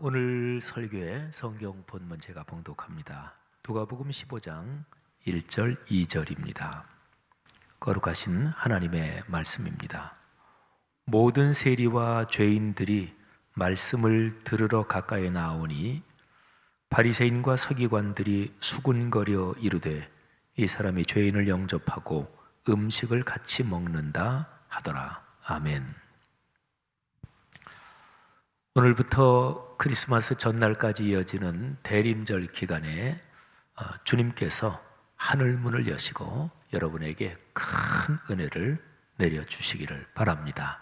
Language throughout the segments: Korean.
오늘 설교의 성경 본문 제가 봉독합니다. 누가복음 15장 1절 2절입니다. 거룩하신 하나님의 말씀입니다. 모든 세리와 죄인들이 말씀을 들으러 가까이 나오니 바리새인과 서기관들이 수군거려 이르되 이 사람이 죄인을 영접하고 음식을 같이 먹는다 하더라. 아멘. 오늘부터 크리스마스 전날까지 이어지는 대림절 기간에 주님께서 하늘문을 여시고 여러분에게 큰 은혜를 내려주시기를 바랍니다.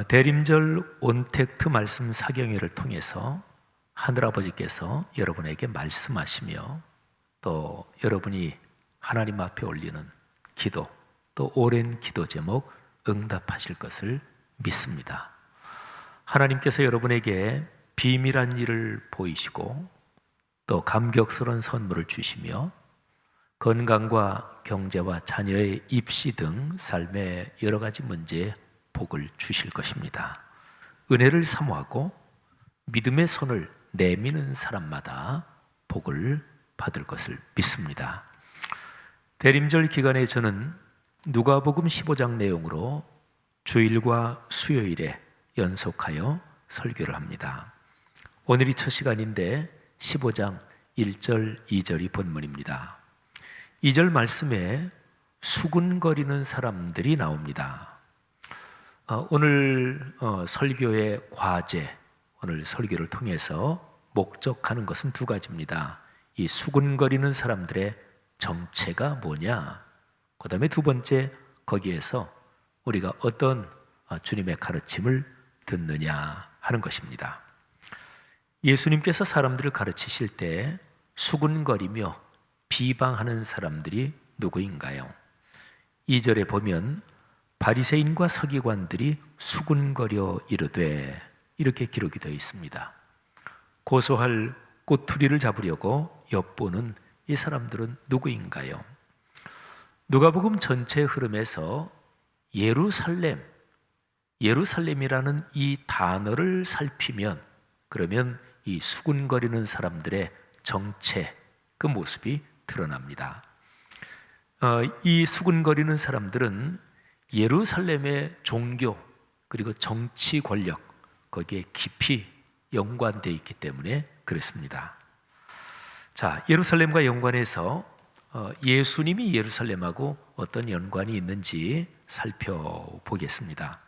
대림절 온택트 말씀 사경회를 통해서 하늘아버지께서 여러분에게 말씀하시며 또 여러분이 하나님 앞에 올리는 기도, 또 오랜 기도 제목 응답하실 것을 믿습니다. 하나님께서 여러분에게 비밀한 일을 보이시고 또 감격스러운 선물을 주시며 건강과 경제와 자녀의 입시 등 삶의 여러 가지 문제에 복을 주실 것입니다. 은혜를 사모하고 믿음의 손을 내미는 사람마다 복을 받을 것을 믿습니다. 대림절 기간에 저는 누가복음 15장 내용으로 주일과 수요일에 연속하여 설교를 합니다. 오늘이 첫 시간인데 15장 1절 2절이 본문입니다. 2절 말씀에 수군거리는 사람들이 나옵니다. 오늘 설교의 과제, 오늘 설교를 통해서 목적하는 것은 두 가지입니다. 이 수군거리는 사람들의 정체가 뭐냐, 그 다음에 두 번째, 거기에서 우리가 어떤 주님의 가르침을 듣느냐 하는 것입니다. 예수님께서 사람들을 가르치실 때 수군거리며 비방하는 사람들이 누구인가요? 2절에 보면 바리새인과 서기관들이 수군거려 이르되 이렇게 기록이 되어 있습니다. 고소할 꼬투리를 잡으려고 엿보는 이 사람들은 누구인가요? 누가복음 전체 흐름에서 예루살렘이라는 이 단어를 살피면 그러면 이 수군거리는 사람들의 정체, 그 모습이 드러납니다. 이 수군거리는 사람들은 예루살렘의 종교 그리고 정치 권력, 거기에 깊이 연관되어 있기 때문에 그렇습니다. 자, 예루살렘과 연관해서 예수님이 예루살렘하고 어떤 연관이 있는지 살펴보겠습니다.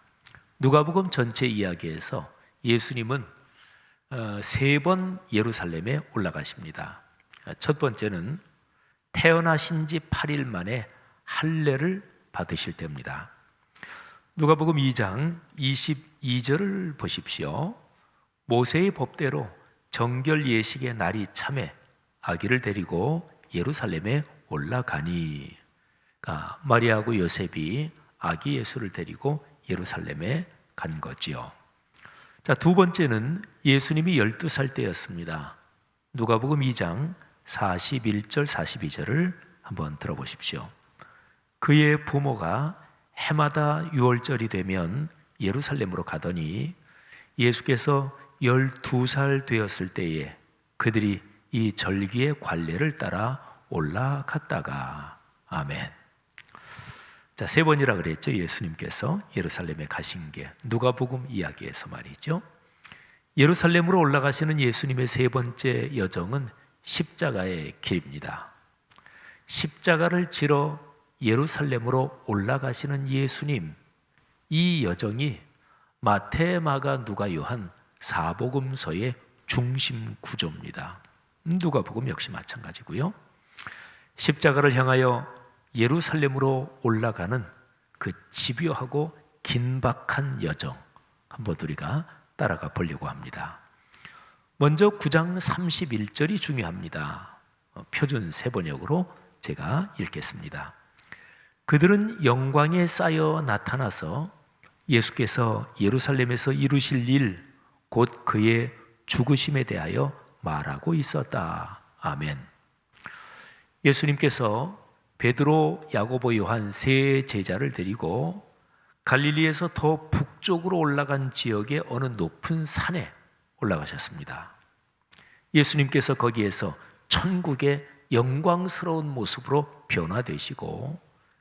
누가복음 전체 이야기에서 예수님은 세 번 예루살렘에 올라가십니다. 첫 번째는 태어나신 지 8일 만에 할례를 받으실 때입니다. 누가복음 2장 22절을 보십시오. 모세의 법대로 정결 예식의 날이 참에 아기를 데리고 예루살렘에 올라가니, 마리아하고 요셉이 아기 예수를 데리고 예루살렘에 간 거지요. 자, 두 번째는 예수님이 12살 때였습니다. 누가복음 2장 41절 42절을 한번 들어보십시오. 그의 부모가 해마다 6월절이 되면 예루살렘으로 가더니 예수께서 12살 되었을 때에 그들이 이 절기의 관례를 따라 올라갔다가. 아멘. 자, 세 번이라 그랬죠. 예수님께서 예루살렘에 가신 게 누가복음 이야기에서 말이죠. 예루살렘으로 올라가시는 예수님의 세 번째 여정은 십자가의 길입니다. 십자가를 지러 예루살렘으로 올라가시는 예수님, 이 여정이 마태, 마가, 누가, 요한 사복음서의 중심 구조입니다. 누가복음 역시 마찬가지고요. 십자가를 향하여 예루살렘으로 올라가는 그 집요하고 긴박한 여정, 한번 우리가 따라가 보려고 합니다. 먼저 9장 31절이 중요합니다. 표준 세번역으로 제가 읽겠습니다. 그들은 영광에 쌓여 나타나서 예수께서 예루살렘에서 이루실 일, 곧 그의 죽으심에 대하여 말하고 있었다. 아멘. 예수님께서 베드로, 야고보, 요한 세 제자를 데리고 갈릴리에서 더 북쪽으로 올라간 지역의 어느 높은 산에 올라가셨습니다. 예수님께서 거기에서 천국의 영광스러운 모습으로 변화되시고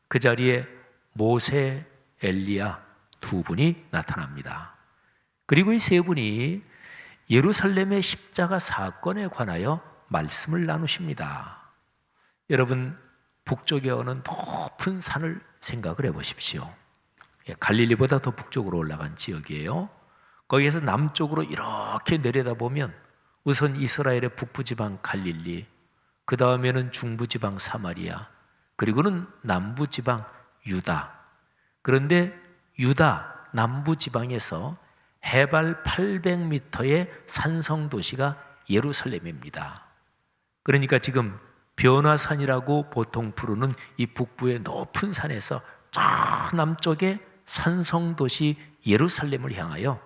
그 자리에 모세, 엘리야 두 분이 나타납니다. 그리고 이 세 분이 예루살렘의 십자가 사건에 관하여 말씀을 나누십니다. 여러분, 북쪽에 어느 높은 산을 생각을 해보십시오. 갈릴리보다 더 북쪽으로 올라간 지역이에요. 거기에서 남쪽으로 이렇게 내려다보면 우선 이스라엘의 북부지방 갈릴리, 그 다음에는 중부지방 사마리아, 그리고는 남부지방 유다. 그런데 유다 남부지방에서 해발 800m의 산성도시가 예루살렘입니다. 그러니까 지금 변화산이라고 보통 부르는 이 북부의 높은 산에서 저 남쪽의 산성도시 예루살렘을 향하여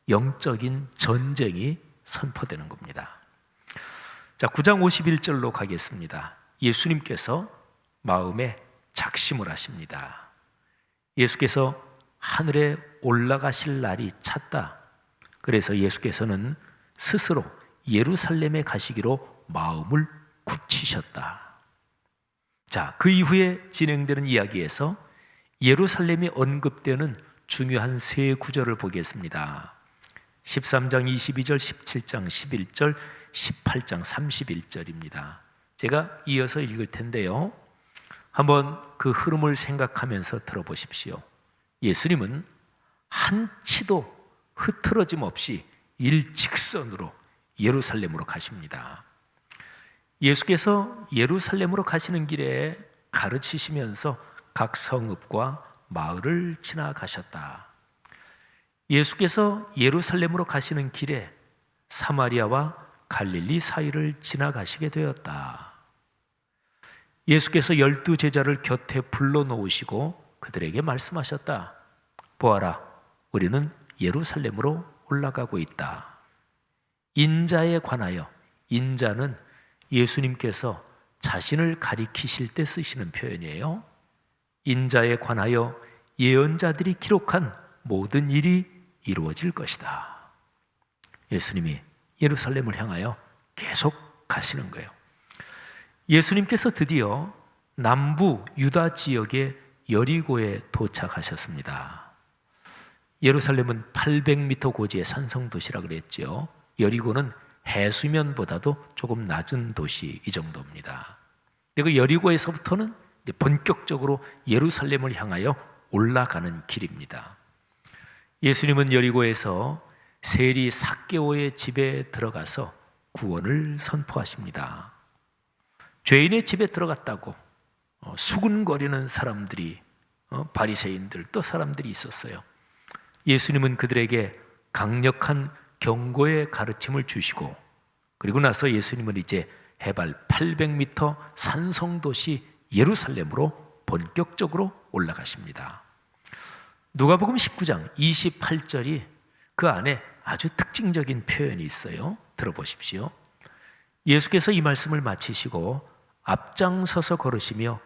영적인 전쟁이 선포되는 겁니다. 자, 9장 51절로 가겠습니다. 예수님께서 마음에 작심을 하십니다. 예수께서 하늘에 올라가실 날이 찼다. 그래서 예수께서는 스스로 예루살렘에 가시기로 마음을 굳히셨다. 자, 그 이후에 진행되는 이야기에서 예루살렘이 언급되는 중요한 세 구절을 보겠습니다. 13장 22절, 17장 11절, 18장 31절입니다. 제가 이어서 읽을 텐데요. 한번 그 흐름을 생각하면서 들어보십시오. 예수님은 한치도 흐트러짐 없이 일직선으로 예루살렘으로 가십니다. 예수께서 예루살렘으로 가시는 길에 가르치시면서 각 성읍과 마을을 지나가셨다. 예수께서 예루살렘으로 가시는 길에 사마리아와 갈릴리 사이를 지나가시게 되었다. 예수께서 12 제자를 곁에 불러놓으시고 그들에게 말씀하셨다. 보아라, 우리는 예루살렘으로 올라가고 있다. 인자에 관하여, 인자는 예수님께서 자신을 가리키실 때 쓰시는 표현이에요. 인자에 관하여 예언자들이 기록한 모든 일이 이루어질 것이다. 예수님이 예루살렘을 향하여 계속 가시는 거예요. 예수님께서 드디어 남부 유다 지역의 여리고에 도착하셨습니다. 예루살렘은 800m 고지의 산성도시라 그랬죠. 여리고는 해수면보다도 조금 낮은 도시 이 정도입니다. 그 여리고에서부터는 이제 본격적으로 예루살렘을 향하여 올라가는 길입니다. 예수님은 여리고에서 세리 삭개오의 집에 들어가서 구원을 선포하십니다. 죄인의 집에 들어갔다고 수군거리는 사람들이, 바리새인들 또 사람들이 있었어요. 예수님은 그들에게 강력한 경고의 가르침을 주시고, 그리고 나서 예수님은 이제 해발 800m 산성도시 예루살렘으로 본격적으로 올라가십니다. 누가복음 19장 28절이 그 안에 아주 특징적인 표현이 있어요. 들어보십시오. 예수께서 이 말씀을 마치시고 앞장서서 걸으시며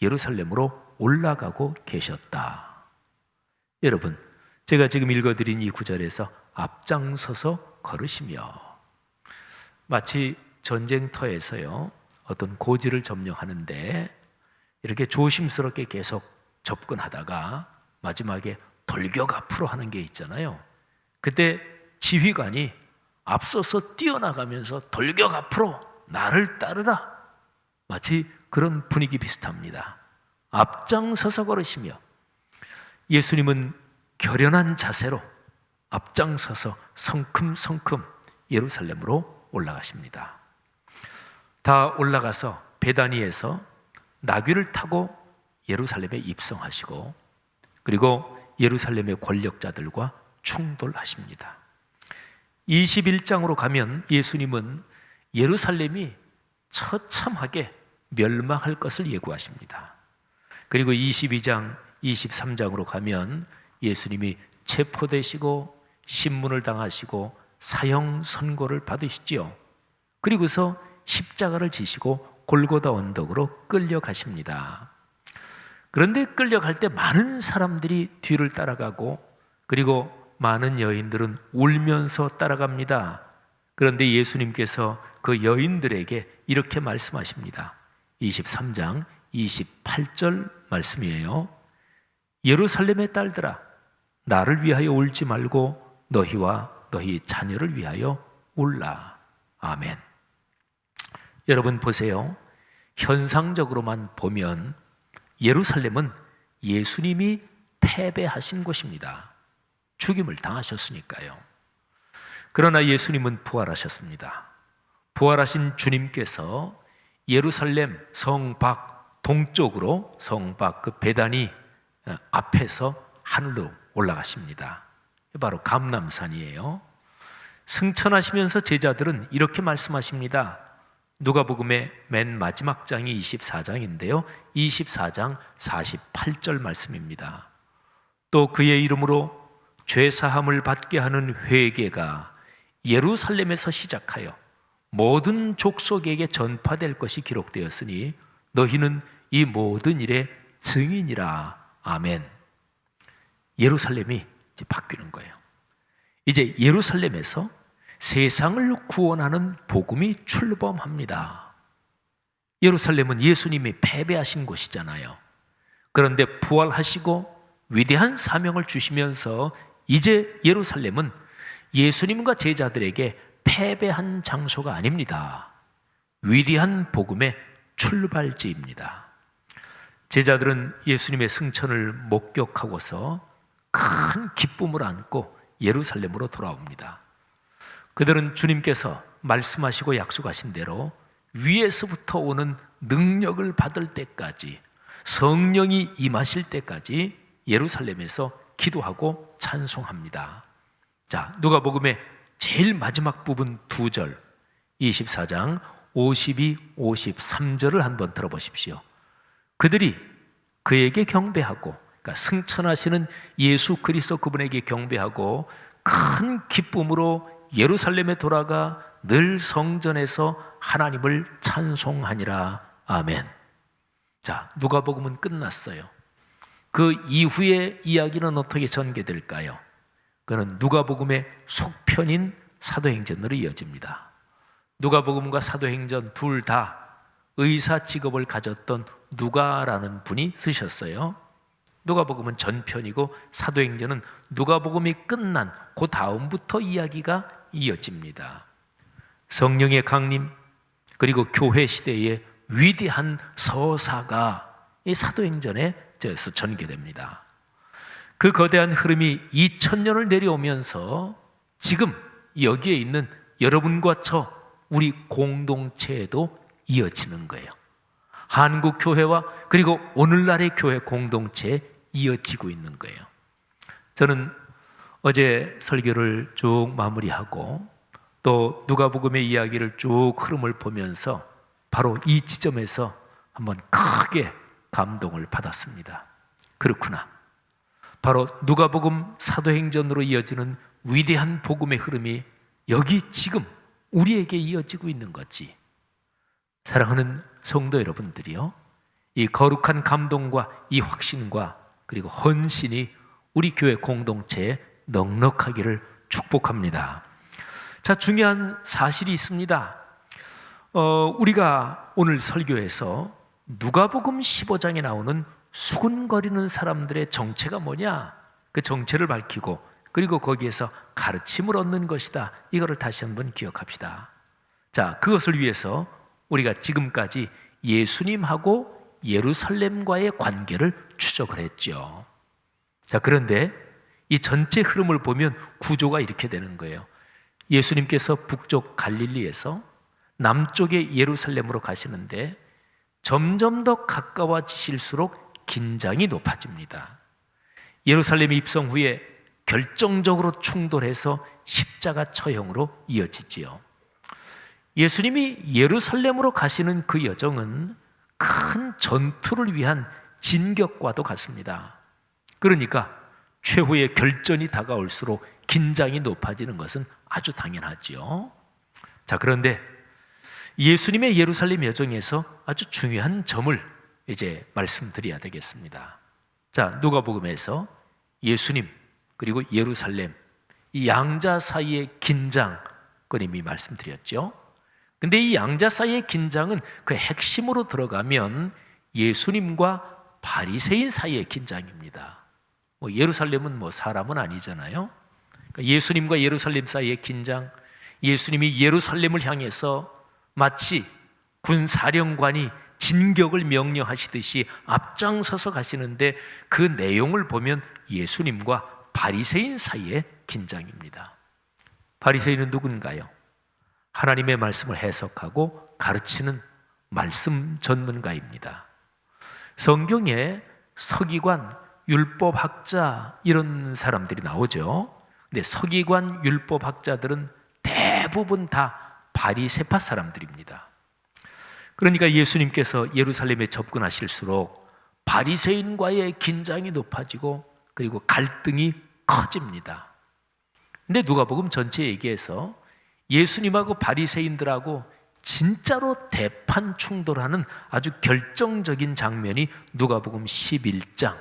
예루살렘으로 올라가고 계셨다. 여러분, 제가 지금 읽어드린 이 구절에서 앞장서서 걸으시며, 마치 전쟁터에서요, 어떤 고지를 점령하는데 이렇게 조심스럽게 계속 접근하다가 마지막에 돌격 앞으로 하는 게 있잖아요. 그때 지휘관이 앞서서 뛰어나가면서 돌격 앞으로 나를 따르라, 마치 그런 분위기 비슷합니다. 앞장서서 걸으시며, 예수님은 결연한 자세로 앞장서서 성큼성큼 예루살렘으로 올라가십니다. 다 올라가서 베다니에서 나귀를 타고 예루살렘에 입성하시고, 그리고 예루살렘의 권력자들과 충돌하십니다. 21장으로 가면 예수님은 예루살렘이 처참하게 멸망할 것을 예고하십니다. 그리고 22장, 23장으로 가면 예수님이 체포되시고 신문을 당하시고 사형 선고를 받으시지요. 그리고서 십자가를 지시고 골고다 언덕으로 끌려가십니다. 그런데 끌려갈 때 많은 사람들이 뒤를 따라가고, 그리고 많은 여인들은 울면서 따라갑니다. 그런데 예수님께서 그 여인들에게 이렇게 말씀하십니다. 23장 28절 말씀이에요. 예루살렘의 딸들아, 나를 위하여 울지 말고 너희와 너희 자녀를 위하여 울라. 아멘. 여러분 보세요. 현상적으로만 보면 예루살렘은 예수님이 패배하신 곳입니다. 죽임을 당하셨으니까요. 그러나 예수님은 부활하셨습니다. 부활하신 주님께서 예루살렘 성 밖 동쪽으로, 성 밖 그 베다니 앞에서 하늘로 올라가십니다. 바로 감람산이에요. 승천하시면서 제자들은 이렇게 말씀하십니다. 누가복음의 맨 마지막 장이 24장인데요 24장 48절 말씀입니다. 또 그의 이름으로 죄사함을 받게 하는 회개가 예루살렘에서 시작하여 모든 족속에게 전파될 것이 기록되었으니 너희는 이 모든 일의 증인이라. 아멘. 예루살렘이 이제 바뀌는 거예요. 이제 예루살렘에서 세상을 구원하는 복음이 출범합니다. 예루살렘은 예수님이 패배하신 곳이잖아요. 그런데 부활하시고 위대한 사명을 주시면서 이제 예루살렘은 예수님과 제자들에게 패배한 장소가 아닙니다. 위대한 복음의 출발지입니다. 제자들은 예수님의 승천을 목격하고서 큰 기쁨을 안고 예루살렘으로 돌아옵니다. 그들은 주님께서 말씀하시고 약속하신 대로 위에서부터 오는 능력을 받을 때까지, 성령이 임하실 때까지 예루살렘에서 기도하고 찬송합니다. 자, 누가복음의 제일 마지막 부분 2절, 24장 52, 53절을 한번 들어보십시오. 그들이 그에게 경배하고, 그러니까 승천하시는 예수 그리스도 그분에게 경배하고 큰 기쁨으로 예루살렘에 돌아가 늘 성전에서 하나님을 찬송하니라. 아멘. 자, 누가복음은 끝났어요. 그 이후의 이야기는 어떻게 전개될까요? 그는 누가복음의 속편인 사도행전으로 이어집니다. 누가복음과 사도행전 둘 다 의사 직업을 가졌던 누가라는 분이 쓰셨어요. 누가복음은 전편이고 사도행전은 누가복음이 끝난 그 다음부터 이야기가 이어집니다. 성령의 강림 그리고 교회 시대의 위대한 서사가 이 사도행전에 전개됩니다. 그 거대한 흐름이 2000년을 내려오면서 지금 여기에 있는 여러분과 저 우리 공동체에도 이어지는 거예요. 한국 교회와 그리고 오늘날의 교회 공동체에 이어지고 있는 거예요. 저는 어제 설교를 쭉 마무리하고 또 누가복음의 이야기를 쭉 흐름을 보면서 바로 이 지점에서 한번 크게 감동을 받았습니다. 그렇구나. 바로 누가복음 사도행전으로 이어지는 위대한 복음의 흐름이 여기 지금 우리에게 이어지고 있는 거지. 사랑하는 성도 여러분들이요, 이 거룩한 감동과 이 확신과 그리고 헌신이 우리 교회 공동체에 넉넉하기를 축복합니다. 자, 중요한 사실이 있습니다. 우리가 오늘 설교에서 누가복음 15장에 나오는 수군거리는 사람들의 정체가 뭐냐, 그 정체를 밝히고 그리고 거기에서 가르침을 얻는 것이다. 이거를 다시 한번 기억합시다. 자, 그것을 위해서 우리가 지금까지 예수님하고 예루살렘과의 관계를 추적을 했죠. 자, 그런데 이 전체 흐름을 보면 구조가 이렇게 되는 거예요. 예수님께서 북쪽 갈릴리에서 남쪽의 예루살렘으로 가시는데 점점 더 가까워지실수록 긴장이 높아집니다. 예루살렘 입성 후에 결정적으로 충돌해서 십자가 처형으로 이어지지요. 예수님이 예루살렘으로 가시는 그 여정은 큰 전투를 위한 진격과도 같습니다. 그러니까 최후의 결전이 다가올수록 긴장이 높아지는 것은 아주 당연하지요. 자, 그런데 예수님의 예루살렘 여정에서 아주 중요한 점을 이제 말씀드려야 되겠습니다. 자, 누가복음에서 예수님 그리고 예루살렘 이 양자 사이의 긴장, 이미 말씀드렸죠. 근데 이 양자 사이의 긴장은 그 핵심으로 들어가면 예수님과 바리새인 사이의 긴장입니다. 예루살렘은 사람은 아니잖아요. 그러니까 예수님과 예루살렘 사이의 긴장, 예수님이 예루살렘을 향해서 마치 군사령관이 진격을 명령하시듯이 앞장서서 가시는데 그 내용을 보면 예수님과 바리새인 사이의 긴장입니다. 바리새인은 누군가요? 하나님의 말씀을 해석하고 가르치는 말씀 전문가입니다. 성경에 서기관, 율법학자 이런 사람들이 나오죠. 근데 서기관, 율법학자들은 대부분 다 바리새파 사람들입니다. 그러니까 예수님께서 예루살렘에 접근하실수록 바리새인과의 긴장이 높아지고 그리고 갈등이 커집니다. 근데 누가복음 전체 얘기에서 예수님하고 바리새인들하고 진짜로 대판 충돌하는 아주 결정적인 장면이 누가복음 11장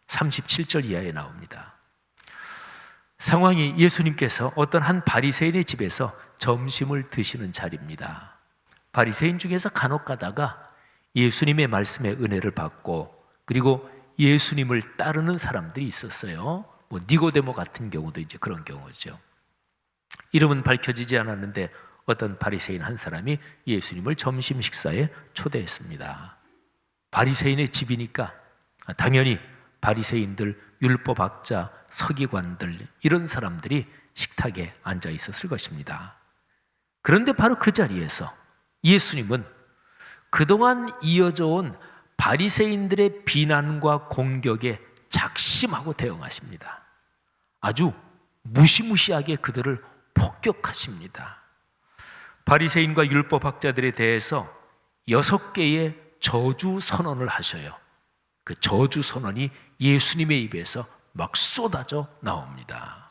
37절 이하에 나옵니다. 상황이 예수님께서 어떤 한 바리새인의 집에서 점심을 드시는 자리입니다. 바리새인 중에서 간혹 가다가 예수님의 말씀에 은혜를 받고 그리고 예수님을 따르는 사람들이 있었어요. 니고데모 같은 경우도 이제 그런 경우죠. 이름은 밝혀지지 않았는데 어떤 바리새인 한 사람이 예수님을 점심 식사에 초대했습니다. 바리새인의 집이니까 당연히 바리새인들, 율법학자, 서기관들 이런 사람들이 식탁에 앉아 있었을 것입니다. 그런데 바로 그 자리에서 예수님은 그동안 이어져 온 바리새인들의 비난과 공격에 작심하고 대응하십니다. 아주 무시무시하게 그들을 폭격하십니다. 바리새인과 율법학자들에 대해서 6개의 저주 선언을 하셔요. 그 저주 선언이 예수님의 입에서 막 쏟아져 나옵니다.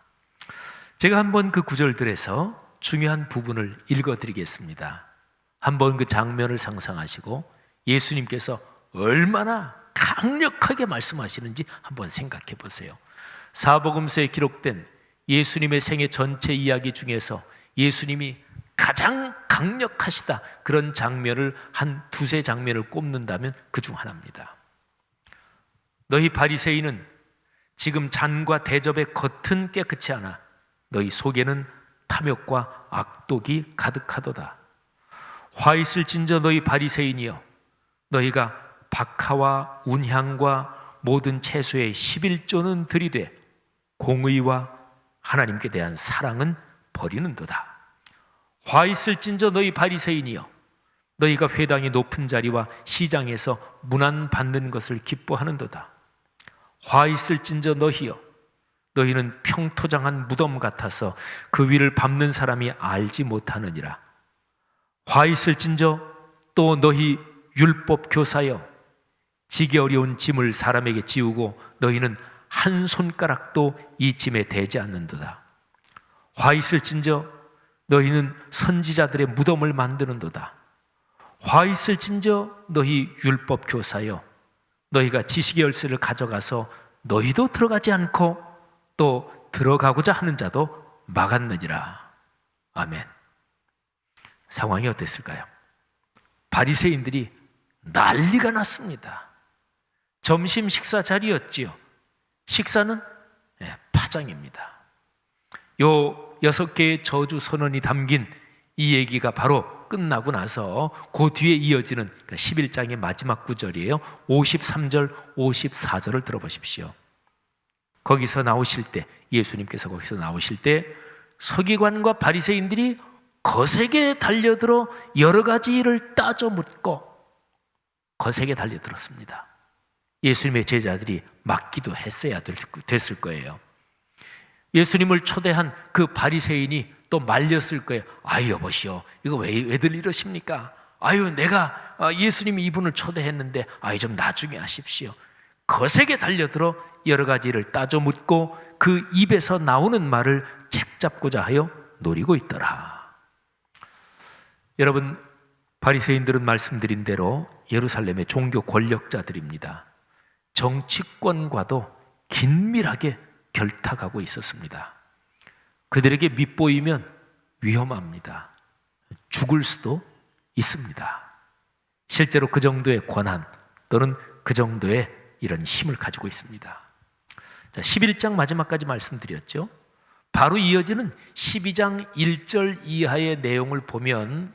제가 한번 그 구절들에서 중요한 부분을 읽어드리겠습니다. 한번 그 장면을 상상하시고 예수님께서 얼마나 강력하게 말씀하시는지 한번 생각해 보세요. 사복음서에 기록된 예수님의 생애 전체 이야기 중에서 예수님이 가장 강력하시다 그런 장면을 한 두세 장면을 꼽는다면 그 중 하나입니다. 너희 바리새인은 지금 잔과 대접의 겉은 깨끗이 않아 너희 속에는 탐욕과 악독이 가득하도다. 화 있을진저 너희 바리새인이여, 너희가 박하와 운향과 모든 채소의 11조는 들이되 공의와 하나님께 대한 사랑은 버리는도다. 화 있을진저 너희 바리새인이여, 너희가 회당의 높은 자리와 시장에서 문안 받는 것을 기뻐하는도다. 화 있을진저 너희여, 너희는 평토장한 무덤 같아서 그 위를 밟는 사람이 알지 못하느니라. 화 있을진저 또 너희 율법 교사여, 지기 어려운 짐을 사람에게 지우고 너희는 한 손가락도 이 짐에 대지 않는도다. 화 있을진저 너희는 선지자들의 무덤을 만드는도다. 화 있을진저 너희 율법 교사여, 너희가 지식의 열쇠를 가져가서 너희도 들어가지 않고 또 들어가고자 하는 자도 막았느니라. 아멘. 상황이 어땠을까요? 바리새인들이 난리가 났습니다. 점심 식사 자리였지요. 식사는 파장입니다. 요 6개의 저주 선언이 담긴 이 얘기가 바로 끝나고 나서 그 뒤에 이어지는 11장의 마지막 구절이에요. 53절, 54절을 들어보십시오. 거기서 나오실 때, 예수님께서 거기서 나오실 때 서기관과 바리새인들이 거세게 달려들어 여러 가지 일을 따져 묻고 거세게 달려들었습니다. 예수님의 제자들이 막기도 했어야 됐을 거예요. 예수님을 초대한 그 바리새인이 또 말렸을 거예요. 아유 여보시오, 이거 왜들 이러십니까? 아유 내가 예수님이 이분을 초대했는데 아유 좀 나중에 하십시오. 거세게 달려들어 여러 가지 일을 따져 묻고 그 입에서 나오는 말을 책잡고자 하여 노리고 있더라. 여러분, 바리새인들은 말씀드린 대로 예루살렘의 종교 권력자들입니다. 정치권과도 긴밀하게 결탁하고 있었습니다. 그들에게 밑보이면 위험합니다. 죽을 수도 있습니다. 실제로 그 정도의 권한 또는 그 정도의 이런 힘을 가지고 있습니다. 자, 11장 마지막까지 말씀드렸죠. 바로 이어지는 12장 1절 이하의 내용을 보면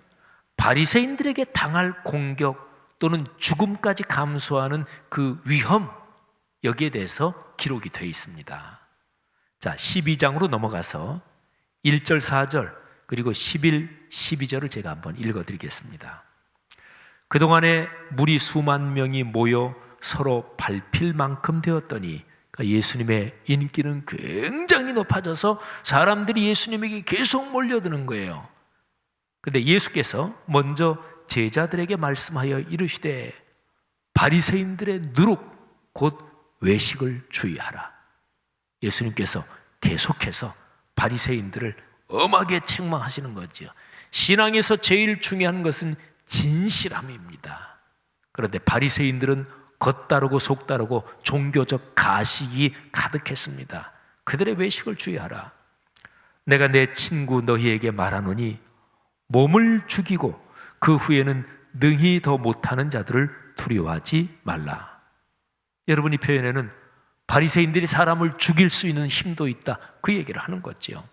바리새인들에게 당할 공격 또는 죽음까지 감수하는 그 위험, 여기에 대해서 기록이 되어 있습니다. 자, 12장으로 넘어가서 1절, 4절 그리고 11, 12절을 제가 한번 읽어드리겠습니다. 그동안에 무리 수만 명이 모여 서로 밟힐 만큼 되었더니 예수님의 인기는 굉장히 높아져서 사람들이 예수님에게 계속 몰려드는 거예요. 그런데 예수께서 먼저 제자들에게 말씀하여 이르시되 바리새인들의 누룩 곧 외식을 주의하라. 예수님께서 계속해서 바리새인들을 엄하게 책망하시는 거죠. 신앙에서 제일 중요한 것은 진실함입니다. 그런데 바리새인들은 겉다르고 속다르고 종교적 가식이 가득했습니다. 그들의 외식을 주의하라. 내가 내 친구 너희에게 말하노니 몸을 죽이고 그 후에는 능히 더 못하는 자들을 두려워하지 말라. 여러분, 이 표현에는 바리새인들이 사람을 죽일 수 있는 힘도 있다, 그 얘기를 하는 거지요.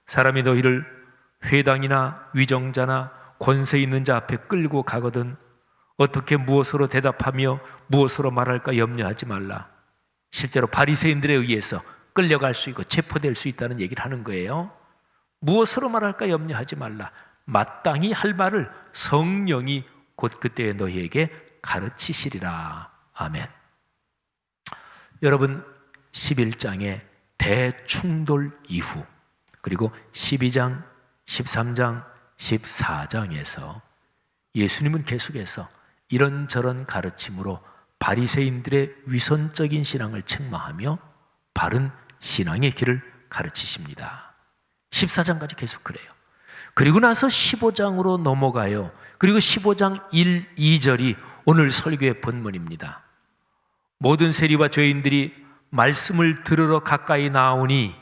사람이 너희를 회당이나 위정자나 권세 있는 자 앞에 끌고 가거든 어떻게 무엇으로 대답하며 무엇으로 말할까 염려하지 말라. 실제로 바리새인들에 의해서 끌려갈 수 있고 체포될 수 있다는 얘기를 하는 거예요. 무엇으로 말할까 염려하지 말라. 마땅히 할 말을 성령이 곧 그때 너희에게 가르치시리라. 아멘. 여러분, 11장의 대충돌 이후 그리고 12장, 13장, 14장에서 예수님은 계속해서 이런저런 가르침으로 바리새인들의 위선적인 신앙을 책망하며 바른 신앙의 길을 가르치십니다. 14장까지 계속 그래요. 그리고 나서 15장으로 넘어가요. 그리고 15장 1, 2절이 오늘 설교의 본문입니다. 모든 세리와 죄인들이 말씀을 들으러 가까이 나오니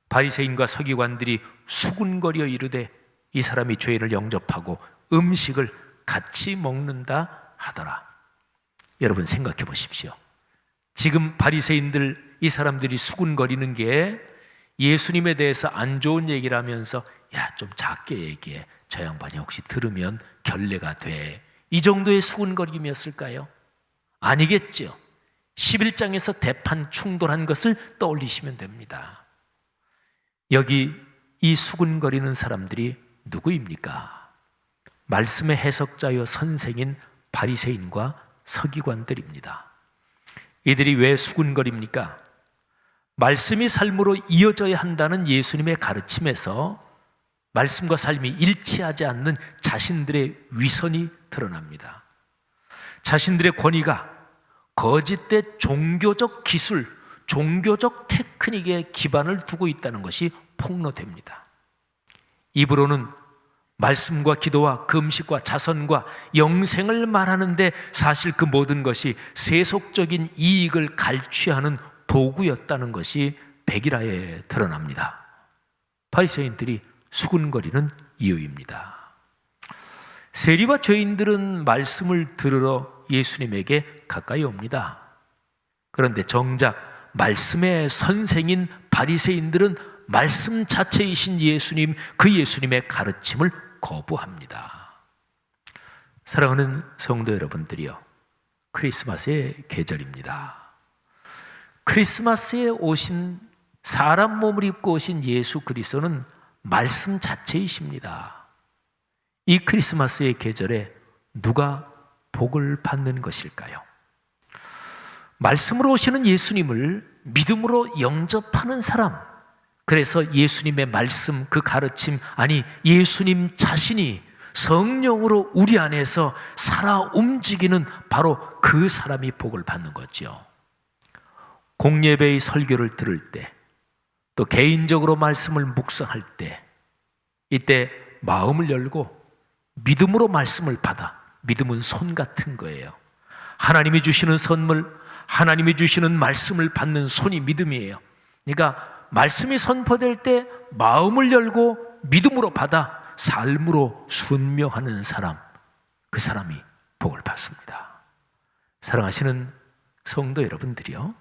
바리새인과 서기관들이 수군거려 이르되 이 사람이 죄를 영접하고 음식을 같이 먹는다 하더라. 여러분, 생각해 보십시오. 지금 바리새인들, 이 사람들이 수군거리는 게 예수님에 대해서 안 좋은 얘기를 하면서 야, 좀 작게 얘기해. 저 양반이 혹시 들으면 결례가 돼. 이 정도의 수군거림이었을까요? 아니겠죠. 11장에서 대판 충돌한 것을 떠올리시면 됩니다. 여기 이 수군거리는 사람들이 누구입니까? 말씀의 해석자여 선생인 바리새인과 서기관들입니다. 이들이 왜 수군거립니까? 말씀이 삶으로 이어져야 한다는 예수님의 가르침에서 말씀과 삶이 일치하지 않는 자신들의 위선이 드러납니다. 자신들의 권위가 거짓된 종교적 기술, 종교적 테크닉에 기반을 두고 있다는 것이 폭로됩니다. 입으로는 말씀과 기도와 금식과 자선과 영생을 말하는데 사실 그 모든 것이 세속적인 이익을 갈취하는 도구였다는 것이 백일하에 드러납니다. 바리새인들이 수군거리는 이유입니다. 세리와 죄인들은 말씀을 들으러 예수님에게 가까이 옵니다. 그런데 정작 말씀의 선생인 바리새인들은 말씀 자체이신 예수님, 그 예수님의 가르침을 거부합니다. 사랑하는 성도 여러분들이요, 크리스마스의 계절입니다. 크리스마스에 오신, 사람 몸을 입고 오신 예수 그리스도는 말씀 자체이십니다. 이 크리스마스의 계절에 누가 복을 받는 것일까요? 말씀으로 오시는 예수님을 믿음으로 영접하는 사람, 그래서 예수님의 말씀, 그 가르침, 아니 예수님 자신이 성령으로 우리 안에서 살아 움직이는 바로 그 사람이 복을 받는 거죠. 공예배의 설교를 들을 때, 또 개인적으로 말씀을 묵상할 때, 이때 마음을 열고 믿음으로 말씀을 받아, 믿음은 손 같은 거예요. 하나님이 주시는 선물, 하나님이 주시는 말씀을 받는 손이 믿음이에요. 그러니까 말씀이 선포될 때 마음을 열고 믿음으로 받아 삶으로 순명하는 사람, 그 사람이 복을 받습니다. 사랑하시는 성도 여러분들이요,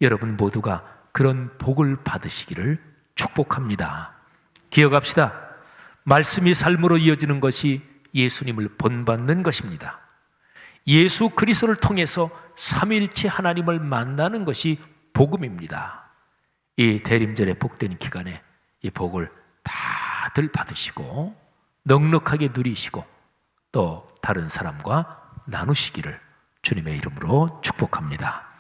여러분 모두가 그런 복을 받으시기를 축복합니다. 기억합시다. 말씀이 삶으로 이어지는 것이 예수님을 본받는 것입니다. 예수 그리스도를 통해서 삼위일체 하나님을 만나는 것이 복음입니다. 이 대림절의 복된 기간에 이 복을 다들 받으시고 넉넉하게 누리시고 또 다른 사람과 나누시기를 주님의 이름으로 축복합니다.